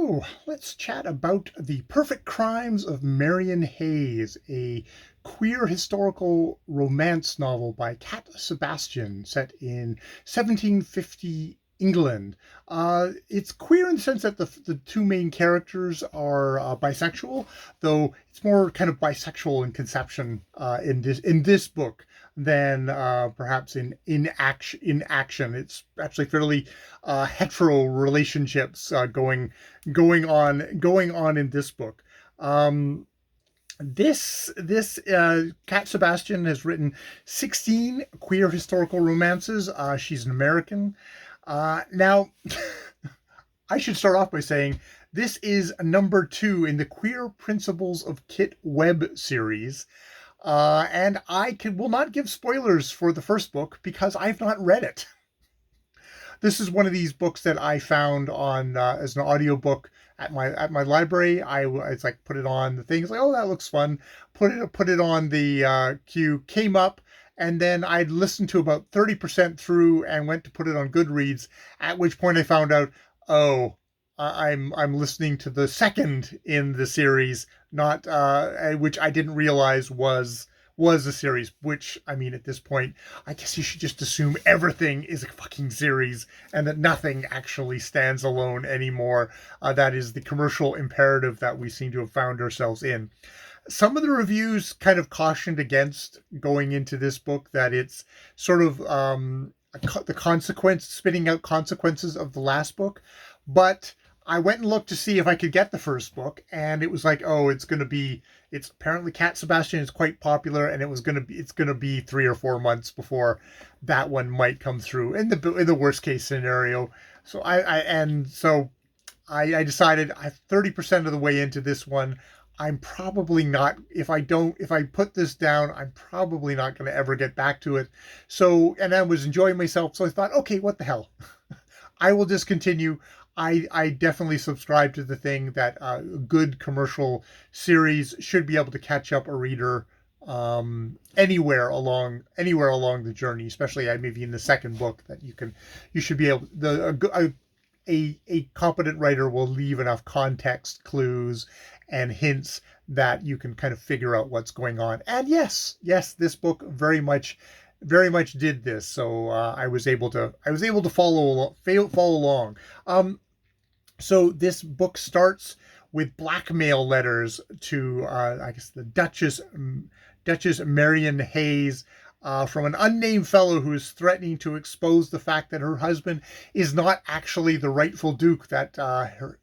So let's chat about The Perfect Crimes of Mrn Hys, a queer historical romance novel by Cat Sebastian set in 1750 England. It's queer in the sense that the two main characters are bisexual, though it's more kind of bisexual in conception in this book than perhaps in action. It's actually fairly hetero relationships going on in this book. This Cat Sebastian has written 16 queer historical romances. She's an American. Now, I should start off by saying this is number 2 in the Queer Principles of Kit Webb series. And will not give spoilers for the first book because I've not read it. This is one of these books that I found on as an audiobook at my library. It's like put it on the things like, oh, that looks fun. Put it on the queue. Came up, and then I'd listened to about 30% through and went to put it on Goodreads. At which point I found out, oh, I'm listening to the second in the series, not which I didn't realize was a series, which, I mean, at this point, I guess you should just assume everything is a fucking series and that nothing actually stands alone anymore. That is the commercial imperative that we seem to have found ourselves in. Some of the reviews kind of cautioned against going into this book, that it's sort of spitting out consequences of the last book. But I went and looked to see if I could get the first book, and it was like, oh, it's apparently Cat Sebastian is quite popular, and it's gonna be 3 or 4 months before that one might come through in the worst case scenario. So I decided I'm 30% of the way into this one. I'm probably not, if I put this down, I'm probably not going to ever get back to it. So, and I was enjoying myself, so I thought, okay, what the hell? I will just continue. I definitely subscribe to the thing that a good commercial series should be able to catch up a reader anywhere along the journey, especially maybe in the second book, that you should be able a competent writer will leave enough context clues and hints that you can kind of figure out what's going on. And yes, this book very much did this. So I was able to follow along. So this book starts with blackmail letters to I guess the Duchess Mrn Hys, from an unnamed fellow who is threatening to expose the fact that her husband is not actually the rightful duke. That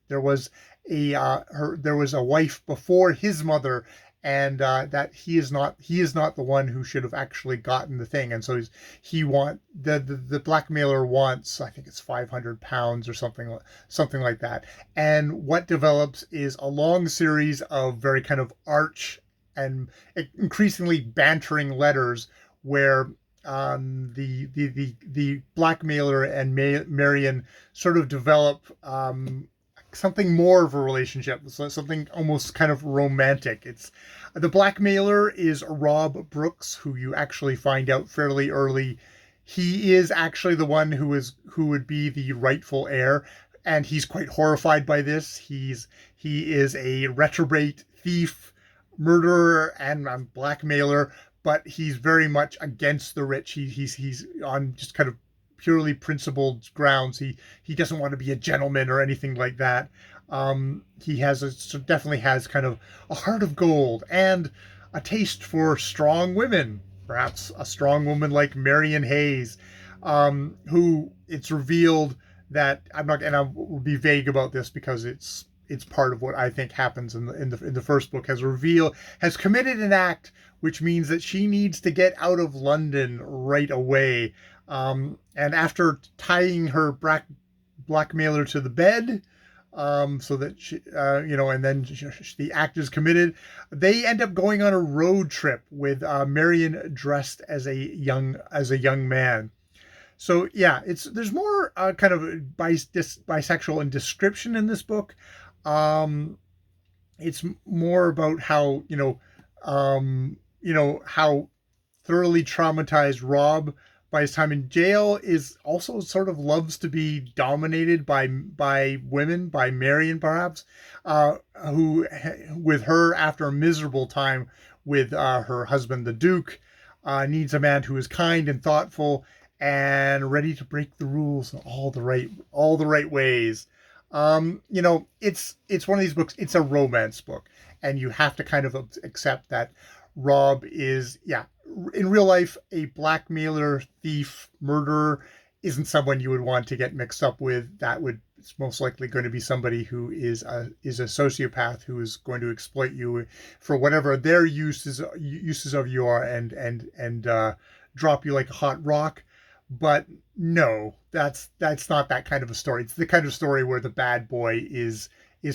there was a wife before his mother, and that he is not the one who should have actually gotten the thing. And so the blackmailer wants, I think it's £500 or something like that. And what develops is a long series of very kind of arch and increasingly bantering letters where the blackmailer and Marion sort of develop something more of a relationship, so something almost kind of romantic. It's the blackmailer is Rob Brooks, who you actually find out fairly early. He is actually the one who would be the rightful heir, and he's quite horrified by this. He is a reprobate thief, murderer, and blackmailer, but he's very much against the rich. He's on just kind of purely principled grounds. He doesn't want to be a gentleman or anything like that. He definitely has kind of a heart of gold and a taste for strong women, perhaps a strong woman like Mrn Hys, who it's revealed that and I will be vague about this because it's part of what I think happens in the first book, has committed an act which means that she needs to get out of London right away. And after tying her blackmailer to the bed, so that she, and then the act is committed, they end up going on a road trip with Marion dressed as a young man. So yeah, there's more kind of bisexual in description in this book. It's more about how how thoroughly traumatized Rob by his time in jail is also sort of loves to be dominated by women, by Marion perhaps, who with her after a miserable time with her husband the Duke, needs a man who is kind and thoughtful and ready to break the rules in all the right ways. It's one of these books. It's a romance book, and you have to kind of accept that Rob is, yeah, in real life, a blackmailer, thief, murderer isn't someone you would want to get mixed up with. That would It's most likely going to be somebody who is a sociopath who is going to exploit you for whatever their uses of you are, and drop you like a hot rock. But no, that's not that kind of a story. It's the kind of story where the bad boy is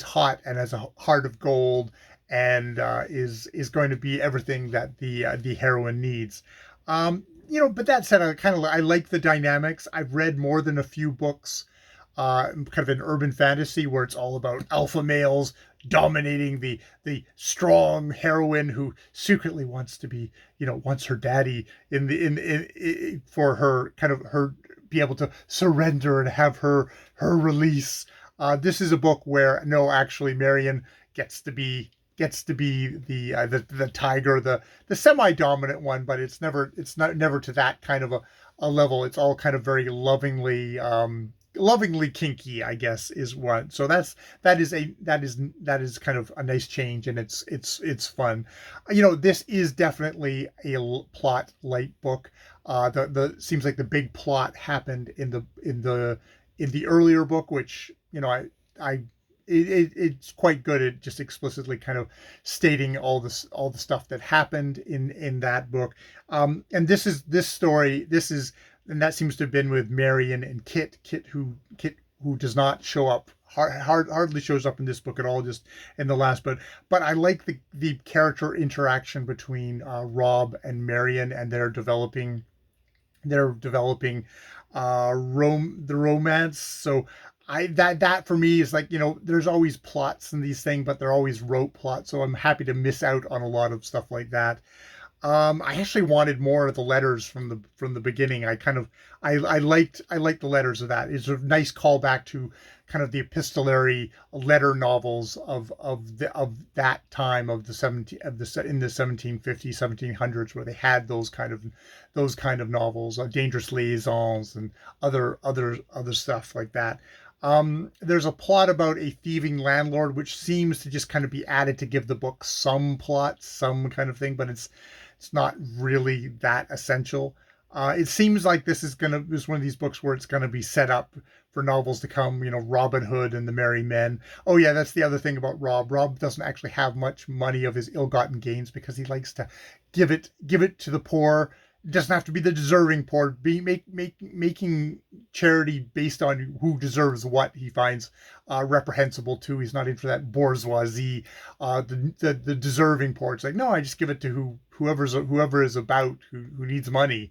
hot and has a heart of gold, and is going to be everything that the heroine needs. But that said, I like the dynamics. I've read more than a few books, kind of an urban fantasy where it's all about alpha males dominating the strong heroine who secretly wants to be, wants her daddy for her kind of her be able to surrender and have her release. This is a book where no, actually, Marion gets to be the tiger, the semi-dominant one, but it's not never to that kind of a level. It's all kind of very lovingly kinky, I guess, is what. So that is kind of a nice change, and it's fun. This is definitely a plot light book. The seems like the big plot happened in the earlier book, which I it's quite good at just explicitly kind of stating all the stuff that happened in that book. And this story, and that seems to have been with Marion and Kit who does not show up, hardly shows up in this book at all, just in the last. But I like the character interaction between Rob and Marion, and they're developing the romance. So that for me is like, there's always plots in these things, but they're always rote plots. So I'm happy to miss out on a lot of stuff like that. I actually wanted more of the letters from the beginning. I liked the letters of that. It's a nice callback to kind of the epistolary letter novels of that time, of the 17 of the in the 1750s, 1700s, where they had those kind of novels, Dangerous Liaisons, and other stuff like that. There's a plot about a thieving landlord, which seems to just kind of be added to give the book some plot, some kind of thing, but it's not really that essential. It seems like this is one of these books where it's gonna be set up for novels to come. Robin Hood and the Merry Men. Oh yeah, that's the other thing about Rob. Rob doesn't actually have much money of his ill-gotten gains because he likes to give it to the poor. It doesn't have to be the deserving poor. Making charity based on who deserves what he finds reprehensible too. He's not into that bourgeoisie, the deserving poor. It's like, no, I just give it to whoever is about who needs money.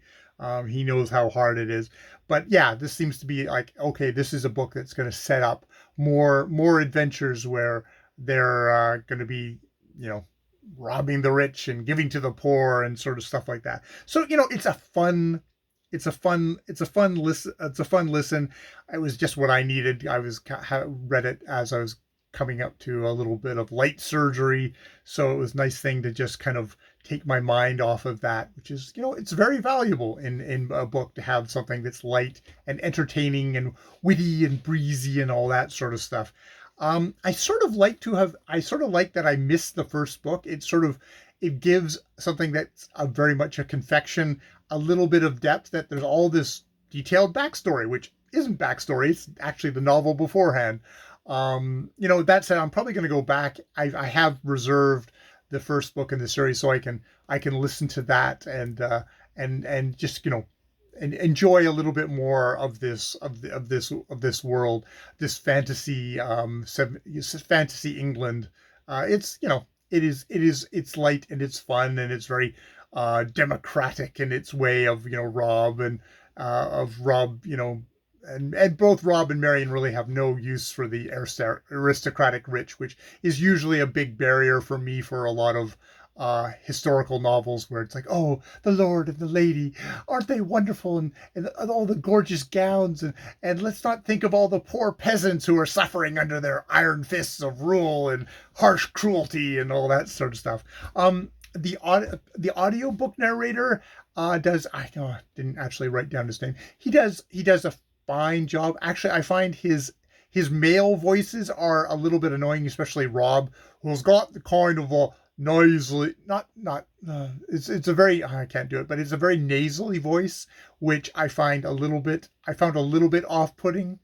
He knows how hard it is. But yeah, this seems to be like, okay, this is a book that's going to set up more adventures where they're going to be, robbing the rich and giving to the poor and sort of stuff like that. So, it's a fun listen. It's a fun listen. It was just what I needed. I read it as I was coming up to a little bit of light surgery. So it was a nice thing to just kind of take my mind off of that, which is, it's very valuable in a book to have something that's light and entertaining and witty and breezy and all that sort of stuff. I sort of like that I missed the first book. It gives something that's very much a confection, a little bit of depth, that there's all this detailed backstory, which isn't backstory. It's actually the novel beforehand. That said, I'm probably going to go back. I have reserved the first book in the series so I can listen to that and just, and enjoy a little bit more of this world, this fantasy, fantasy England. It's light and it's fun and it's very democratic in its way of, Rob and of Rob, and both Rob and Marion really have no use for the aristocratic rich, which is usually a big barrier for me for a lot of historical novels where it's like, oh, the lord and the lady, aren't they wonderful, and all the gorgeous gowns, and let's not think of all the poor peasants who are suffering under their iron fists of rule and harsh cruelty and all that sort of stuff. The audiobook narrator does, I know I didn't actually write down his name. He does a fine job. Actually, I find his male voices are a little bit annoying, especially Rob, who's got the kind of a nasally, it's a very, I can't do it, but it's a very nasally voice, which I found a little bit off-putting.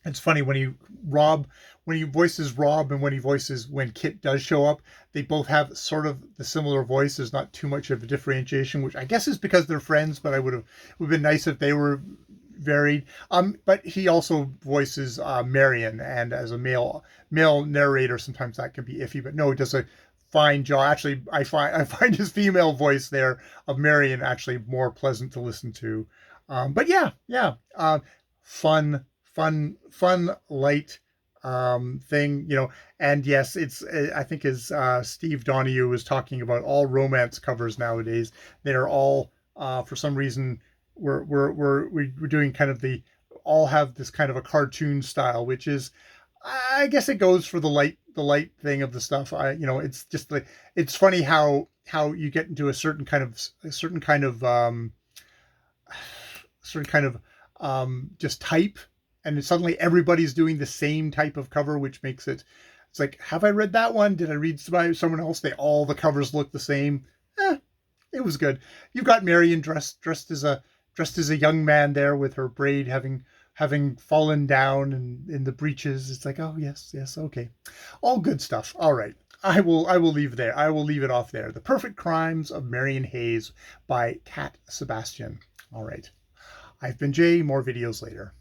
It's funny when he voices Rob and when Kit does show up, they both have sort of the similar voice. There's not too much of a differentiation, which I guess is because they're friends, but it would have been nice if they were varied. But he also voices Marion, and as a male narrator, sometimes that can be iffy. But no, he does a fine job. Actually, I find his female voice there of Marion actually more pleasant to listen to. But yeah, fun, light thing, and yes, it's I think as Steve Donahue was talking about, all romance covers nowadays, they're all for some reason we're doing kind of all have this kind of a cartoon style, which is, I guess it goes for the light thing of the stuff. It's just like, it's funny how you get into a certain kind of just type, and then suddenly everybody's doing the same type of cover, which makes it's like, have I read that one? Did I read by someone else? All the covers look the same. It was good. You've got Marion dressed as a young man there, with her braid having fallen down and in the breeches. It's like, oh yes, okay, all good stuff. All right, I will leave there. I will leave it off there. The Prfct Crms of Mrn Hys by Cat Sebastian. All right, I've been Jay. More videos later.